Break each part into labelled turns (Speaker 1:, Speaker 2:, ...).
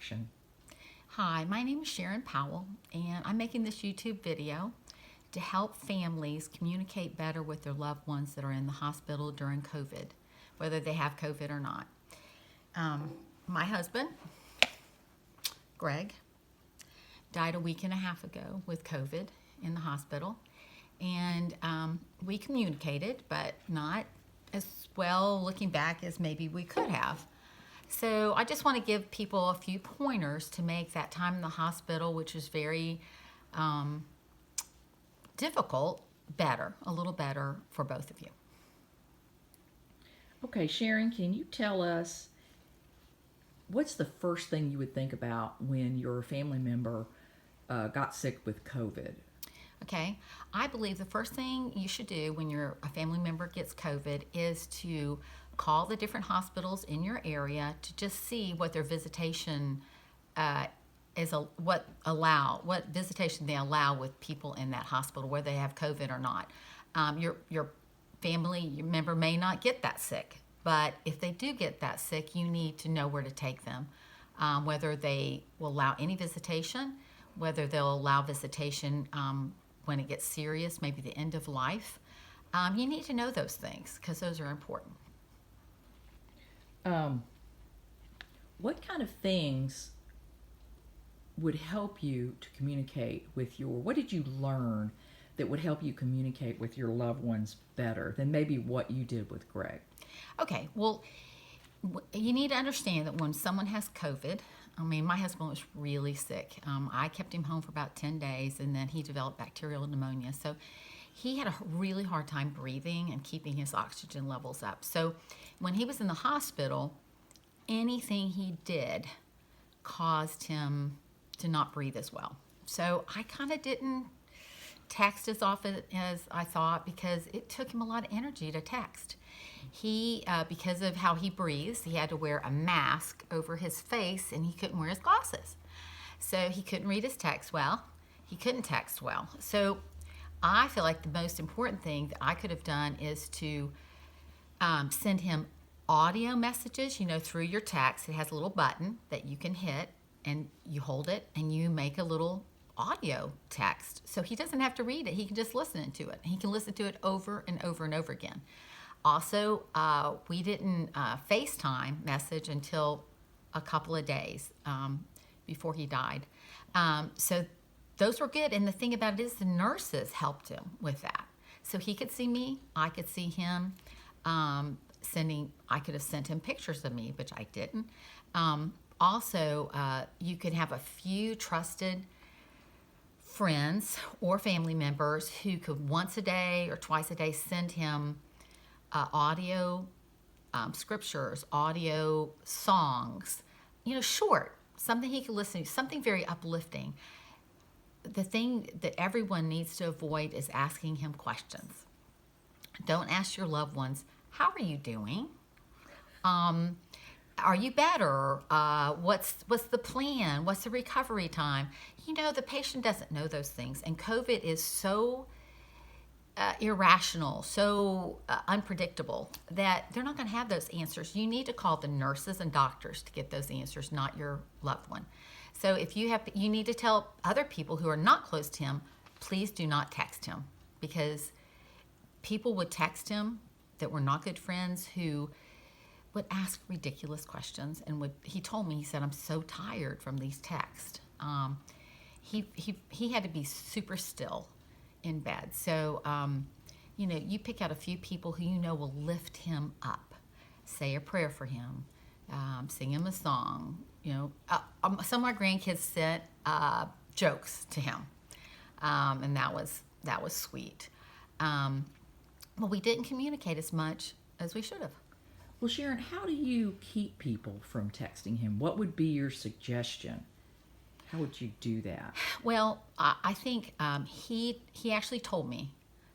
Speaker 1: action.
Speaker 2: Hi, my name is Sharon Powell, and I'm making this YouTube video to help families communicate better with their loved ones that are in the hospital during COVID, whether they have COVID or not. My husband, Greg, died a week and a half ago with COVID in the hospital, and we communicated, but not as well looking back as maybe we could have. So I just want to give people a few pointers to make that time in the hospital, which is very difficult, better, a little better for both of you.
Speaker 1: Okay, Sharon, can you tell us what's the first thing you would think about when your family member got sick with COVID?
Speaker 2: Okay, I believe the first thing you should do when a family member gets COVID is to call the different hospitals in your area to just see what their visitation what visitation they allow with people in that hospital, whether they have COVID or not. Your family member may not get that sick, but if they do get that sick, you need to know where to take them, whether they will allow any visitation, whether they'll allow visitation when it gets serious, maybe the end of life. You need to know those things because those are important.
Speaker 1: What kind of things would help you to communicate with what did you learn that would help you communicate with your loved ones better than maybe what you did with Greg?
Speaker 2: Okay, well, you need to understand that when someone has COVID, my husband was really sick. I kept him home for about 10 days, and then he developed bacterial pneumonia. So he had a really hard time breathing and keeping his oxygen levels up. So when he was in the hospital, anything he did caused him to not breathe as well. So I kind of didn't text as often as I thought because it took him a lot of energy to text. He, because of how he breathes, he had to wear a mask over his face and he couldn't wear his glasses. So he couldn't read his text well. He couldn't text well. So I feel like the most important thing that I could have done is to send him audio messages, through your text. It has a little button that you can hit and you hold it and you make a little audio text. So he doesn't have to read it. He can just listen to it. He can listen to it over and over and over again. Also, we didn't FaceTime message until a couple of days before he died. So those were good. And the thing about it is the nurses helped him with that. So he could see me, I could see him. I could have sent him pictures of me, which I didn't. Also, you could have a few trusted friends or family members who could once a day or twice a day send him audio scriptures, audio songs, short, something he could listen to, something very uplifting. The thing that everyone needs to avoid is asking him questions. Don't ask your loved ones, how are you doing? Are you better? What's the plan? What's the recovery time? The patient doesn't know those things. And COVID is so irrational, so unpredictable that they're not going to have those answers. You need to call the nurses and doctors to get those answers, not your loved one. So if you need to tell other people who are not close to him, please do not text him, because people would text him that were not good friends who would ask ridiculous questions and he told me, he said, I'm so tired from these texts. He had to be super still in bed. So, you pick out a few people who will lift him up. Say a prayer for him. Sing him a song. Some of my grandkids sent jokes to him, and that was sweet. But we didn't communicate as much as we should have.
Speaker 1: Well, Sharon, how do you keep people from texting him? What would be your suggestion? How would you do that?
Speaker 2: Well, I think he actually told me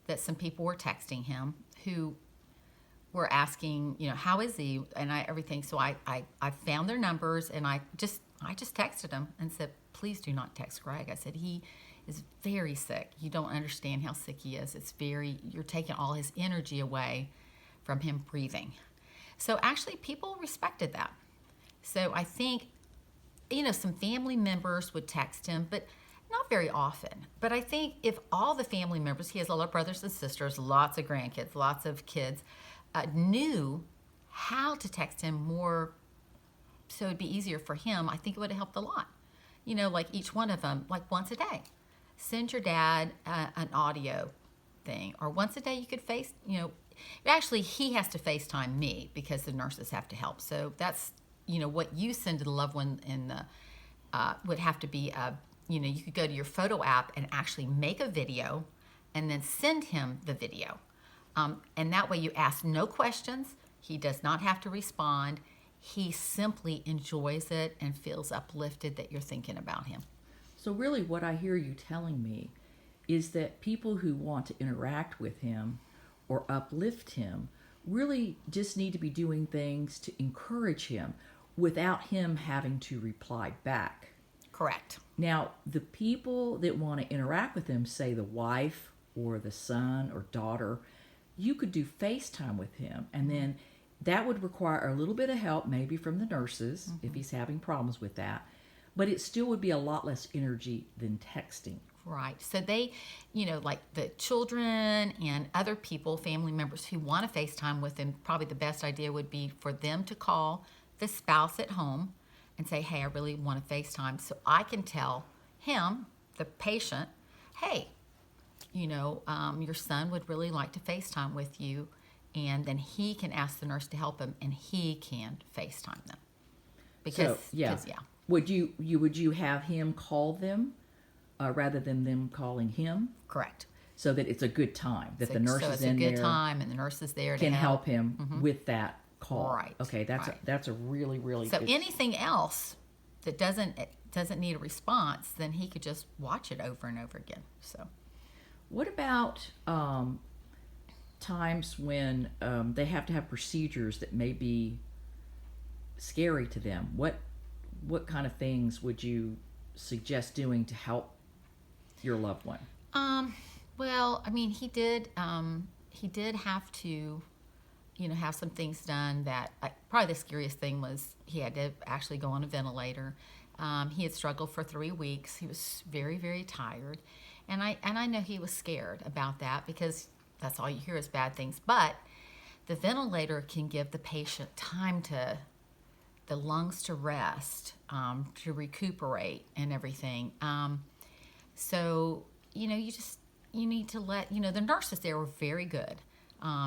Speaker 2: that some people were texting him who were asking, how is he and everything. So I found their numbers and I just texted him and said, please do not text Greg. I said, he is very sick. You don't understand how sick he is. You're taking all his energy away from him breathing. So actually people respected that. So I think some family members would text him, but not very often. But I think if all the family members, he has a lot of brothers and sisters, lots of grandkids, lots of kids, knew how to text him more so it'd be easier for him, I think it would have helped a lot. Like each one of them, like once a day. Send your dad an audio thing. Or once a day you could actually he has to FaceTime me because the nurses have to help. So that's, what you send to the loved one in the, would have to be, you could go to your photo app and actually make a video and then send him the video. And that way you ask no questions. He does not have to respond. He simply enjoys it and feels uplifted that you're thinking about him.
Speaker 1: So really what I hear you telling me is that people who want to interact with him or uplift him really just need to be doing things to encourage him without him having to reply back.
Speaker 2: Correct.
Speaker 1: Now, the people that want to interact with him, say the wife or the son or daughter, you could do FaceTime with him, and then that would require a little bit of help, maybe from the nurses, if he's having problems with that. But it still would be a lot less energy than texting.
Speaker 2: Right. So they, like the children and other people, family members who want to FaceTime with them, probably the best idea would be for them to call the spouse at home and say, hey, I really want to FaceTime. So I can tell him, the patient, hey, your son would really like to FaceTime with you. And then he can ask the nurse to help him, and he can FaceTime them. Because,
Speaker 1: yeah. Would you have him call them rather than them calling him?
Speaker 2: Correct.
Speaker 1: So that it's a good time, that the nurse is in there.
Speaker 2: It's a good time, and the nurse is there
Speaker 1: can
Speaker 2: to
Speaker 1: help him with that call.
Speaker 2: Right.
Speaker 1: Okay, that's a really, really
Speaker 2: so
Speaker 1: good.
Speaker 2: Anything else that doesn't need a response, then he could just watch it over and over again. So,
Speaker 1: what about times when they have to have procedures that may be scary to them? What kind of things would you suggest doing to help your loved one?
Speaker 2: Well, I mean, he did have to, have some things done that probably the scariest thing was he had to actually go on a ventilator. He had struggled for 3 weeks. He was very, very tired. And I know he was scared about that because that's all you hear is bad things. But the ventilator can give the patient time to the lungs to rest, to recuperate and everything. So, you need to let, the nurses there were very good.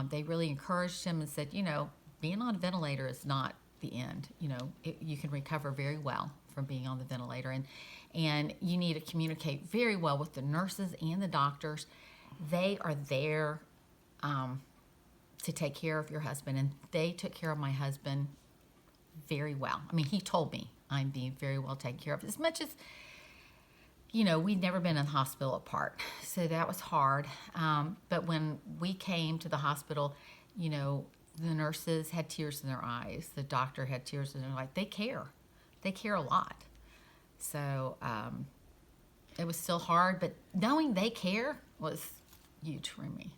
Speaker 2: They really encouraged him and said, being on a ventilator is not the end. You can recover very well from being on the ventilator. And you need to communicate very well with the nurses and the doctors. They are there to take care of your husband. And they took care of my husband very well. I mean, he told me I'm being very well taken care of. As much as, we'd never been in the hospital apart. So that was hard. But when we came to the hospital, the nurses had tears in their eyes. The doctor had tears in their eyes. They care. They care a lot. So it was still hard, but knowing they care was huge for me.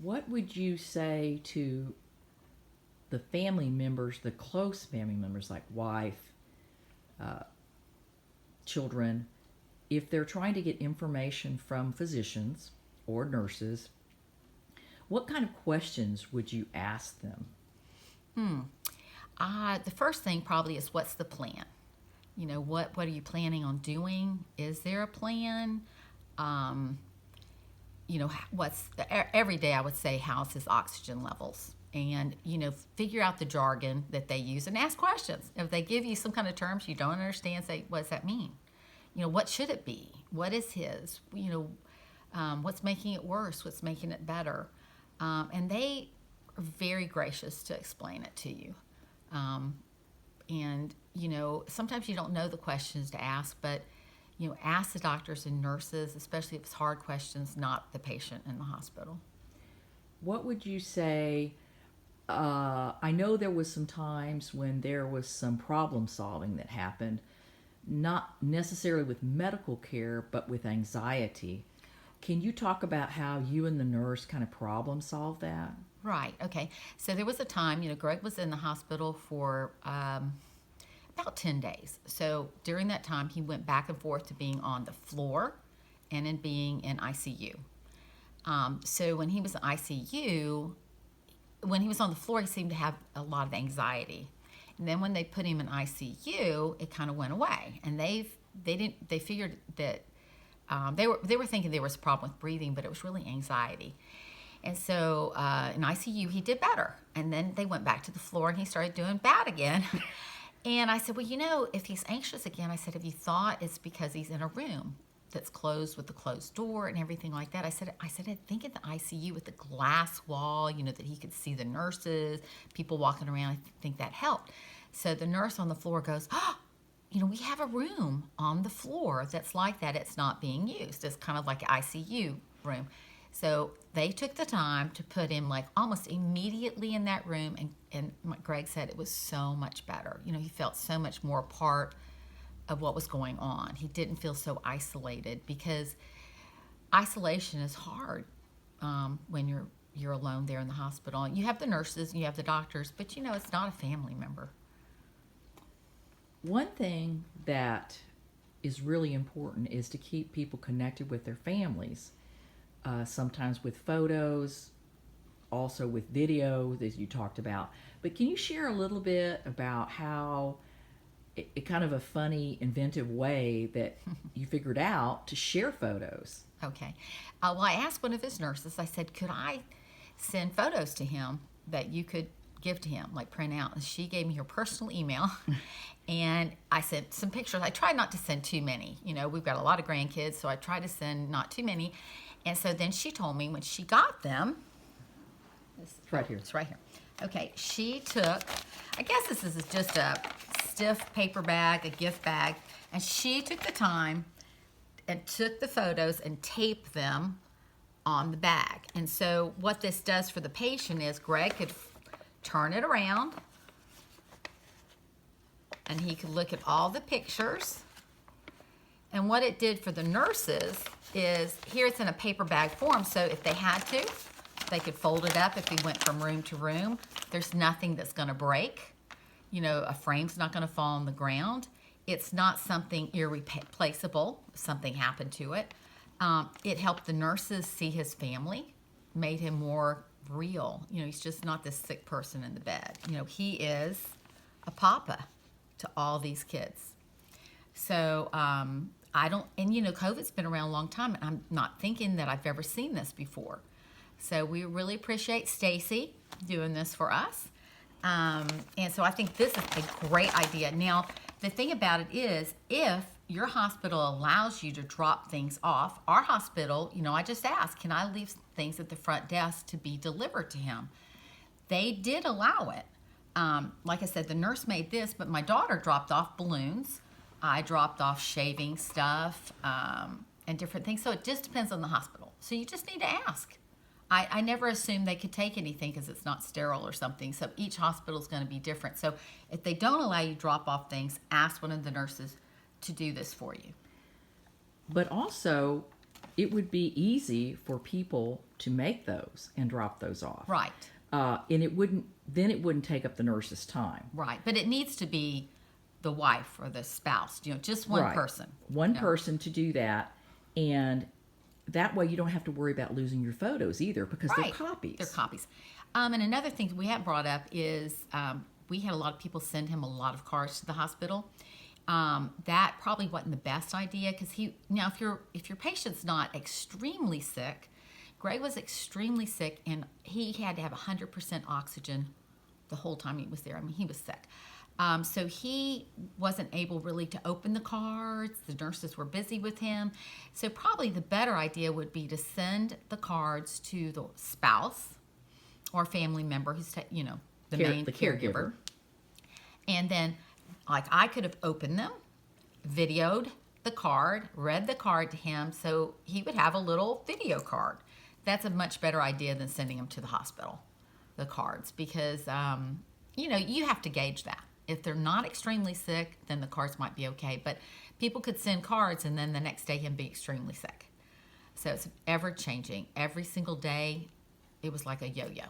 Speaker 1: What would you say to the family members, the close family members like wife, children, if they're trying to get information from physicians or nurses, what kind of questions would you ask them?
Speaker 2: The first thing probably is, what's the plan? What are you planning on doing? Is there a plan? Every day I would say, how's his oxygen levels? And, figure out the jargon that they use and ask questions. If they give you some kind of terms you don't understand, say, what does that mean? What should it be? What is his? What's making it worse? What's making it better? And they are very gracious to explain it to you. And, sometimes you don't know the questions to ask, but, ask the doctors and nurses, especially if it's hard questions, not the patient in the hospital.
Speaker 1: What would you say? I know there was some times when there was some problem solving that happened, not necessarily with medical care, but with anxiety. Can you talk about how you and the nurse kind of problem solved that?
Speaker 2: Right. Okay. So there was a time, Greg was in the hospital for about 10 days. So during that time, he went back and forth to being on the floor and in being in ICU. So when he was in ICU, when he was on the floor, he seemed to have a lot of anxiety. And then when they put him in ICU, it kind of went away. And they figured that they were thinking there was a problem with breathing, but it was really anxiety. And so in ICU, he did better. And then they went back to the floor and he started doing bad again. And I said, well, if he's anxious again, I said, have you thought it's because he's in a room that's closed with the closed door and everything like that? I said, I think in the ICU with the glass wall, that he could see the nurses, people walking around, I think that helped. So the nurse on the floor goes, we have a room on the floor that's like that. It's not being used. It's kind of like an ICU room. So they took the time to put him like almost immediately in that room. And Greg said it was so much better. He felt so much more a part of what was going on. He didn't feel so isolated, because isolation is hard when you're alone there in the hospital. You have the nurses and you have the doctors, but it's not a family member.
Speaker 1: One thing that is really important is to keep people connected with their families. Sometimes with photos, also with video, as you talked about. But can you share a little bit about how it kind of a funny, inventive way that you figured out to share photos?
Speaker 2: Okay. Well, I asked one of his nurses, I said, could I send photos to him that you could give to him, like print out? And she gave me her personal email. And I sent some pictures. I tried not to send too many. We've got a lot of grandkids, so I tried to send not too many. And so then she told me when she got them,
Speaker 1: It's right here.
Speaker 2: It's right here. Okay, she took, I guess this is just a stiff paper bag, a gift bag, and she took the time and took the photos and taped them on the bag. And so what this does for the patient is Greg could turn it around and he could look at all the pictures. And what it did for the nurses is, here it's in a paper bag form, so if they had to, they could fold it up if they went from room to room. There's nothing that's going to break. A frame's not going to fall on the ground. It's not something irreplaceable if something happened to it. It helped the nurses see his family, made him more real. He's just not this sick person in the bed. He is a papa to all these kids. So COVID's been around a long time, and I'm not thinking that I've ever seen this before. So we really appreciate Stacy doing this for us. And so I think this is a great idea. Now, the thing about it is, if your hospital allows you to drop things off, our hospital, I just asked, can I leave things at the front desk to be delivered to him? They did allow it. Like I said, the nurse made this, but my daughter dropped off balloons. I dropped off shaving stuff and different things. So it just depends on the hospital. So you just need to ask. I never assumed they could take anything because it's not sterile or something. So each hospital is going to be different. So if they don't allow you to drop off things, ask one of the nurses to do this for you.
Speaker 1: But also, it would be easy for people to make those and drop those off.
Speaker 2: Right.
Speaker 1: And it wouldn't take up the nurse's time.
Speaker 2: Right. But it needs to be the wife or the spouse, just one
Speaker 1: Right.
Speaker 2: person.
Speaker 1: One person to do that. And that way you don't have to worry about losing your photos either, because they're copies.
Speaker 2: They're copies. And another thing we haven't brought up is we had a lot of people send him a lot of cards to the hospital. That probably wasn't the best idea, because if your patient's not extremely sick, Greg was extremely sick, and he had to have 100% oxygen the whole time he was there. I mean, he was sick. So he wasn't able really to open the cards. The nurses were busy with him. So probably the better idea would be to send the cards to the spouse or family member who's, the main caregiver. And then, like, I could have opened them, videoed the card, read the card to him, so he would have a little video card. That's a much better idea than sending them to the hospital, the cards, because, you have to gauge that. If they're not extremely sick, then the cards might be okay. But people could send cards and then the next day him be extremely sick. So it's ever changing. Every single day, it was like a yo-yo.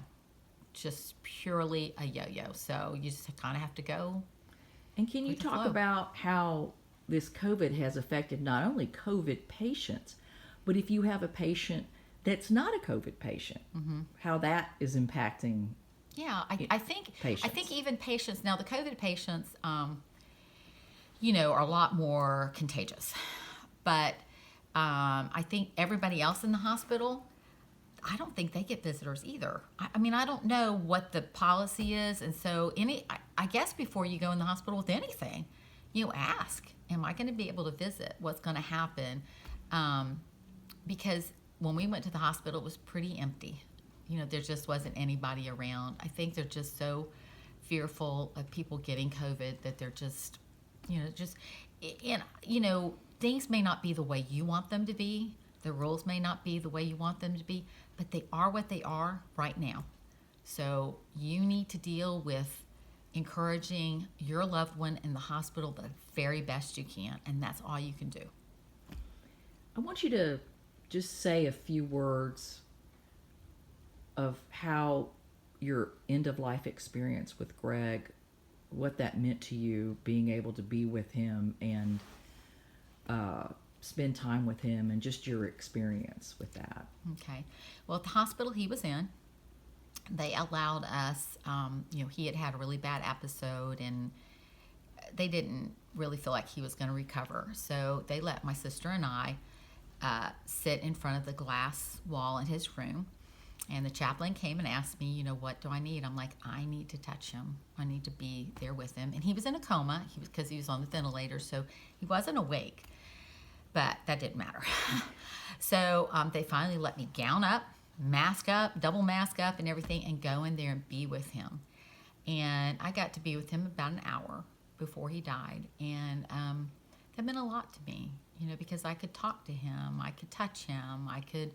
Speaker 2: Just purely a yo-yo. So you just kind of have to go
Speaker 1: And can you
Speaker 2: with the
Speaker 1: talk
Speaker 2: flow.
Speaker 1: about how this COVID has affected not only COVID patients, but if you have a patient that's not a COVID patient, how that is impacting
Speaker 2: Yeah, I think
Speaker 1: patients?
Speaker 2: even patients now, the COVID patients, are a lot more contagious, but I think everybody else in the hospital, I don't think they get visitors either. I mean, I don't know what the policy is, and so I guess before you go in the hospital with anything, ask, am I going to be able to visit? What's going to happen? Um, because when we went to the hospital, it was pretty empty. There just wasn't anybody around. I think they're just so fearful of people getting COVID that they're just, just, and, things may not be the way you want them to be. The rules may not be the way you want them to be, but they are what they are right now. So you need to deal with encouraging your loved one in the hospital the very best you can, and that's all you can do.
Speaker 1: I want you to just say a few words of how your end of life experience with Greg, what that meant to you, being able to be with him and uh, spend time with him, and just your experience with that.
Speaker 2: Okay. Well, at the hospital he was in, they allowed us, he had had a really bad episode and they didn't really feel like he was going to recover. So they let my sister and I sit in front of the glass wall in his room. And the chaplain came and asked me, what do I need? I'm like, I need to touch him. I need to be there with him. And he was in a coma because he was on the ventilator, so he wasn't awake. But that didn't matter. So they finally let me gown up, mask up, double mask up, and everything, and go in there and be with him. And I got to be with him about an hour before he died, and that meant a lot to me, because I could talk to him, I could touch him, I could.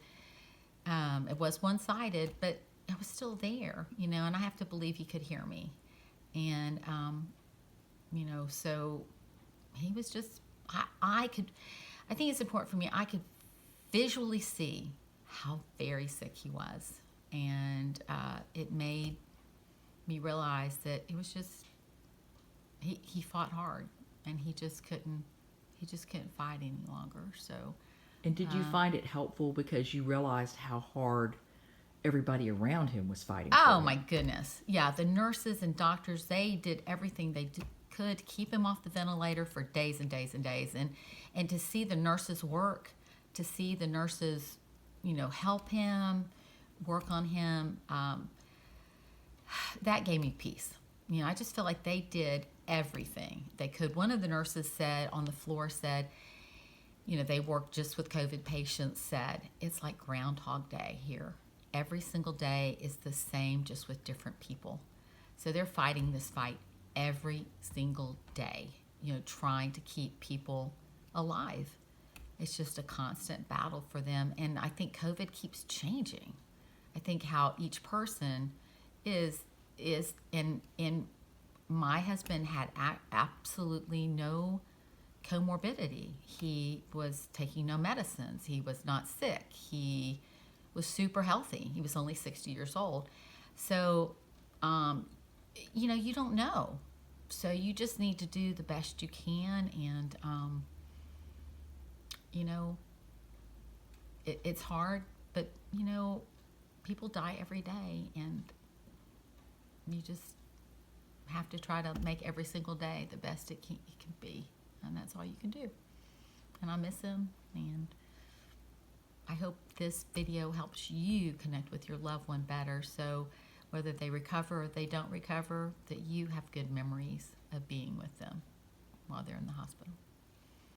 Speaker 2: It was one-sided, but I was still there, and I have to believe he could hear me, and so he was just. I could. I think it's important for me. I could visually see how very sick he was, and it made me realize that it was just he fought hard, and he just couldn't fight any longer. So
Speaker 1: And did you find it helpful because you realized how hard everybody around him was fighting for
Speaker 2: oh
Speaker 1: him?
Speaker 2: my goodness, yeah, the nurses and doctors, they did everything they could to keep him off the ventilator for days and days and days, and to see the nurses work, to see the nurses help him, work on him, that gave me peace. I just feel like they did everything they could. One of the nurses said on the floor said, they work just with COVID patients, said it's like Groundhog Day here. Every single day is the same, just with different people. So they're fighting this fight every single day, trying to keep people alive. It's just a constant battle for them. And I think COVID keeps changing. I think how each person is in my husband had absolutely no comorbidity. He was taking no medicines. He was not sick. He was super healthy. He was only 60 years old. So, you don't know. So you just need to do the best you can. And, it's hard, but, people die every day. And you just have to try to make every single day the best it can be. And that's all you can do. And I miss him, and I hope this video helps you connect with your loved one better, so whether they recover or they don't recover, that you have good memories of being with them while they're in the hospital.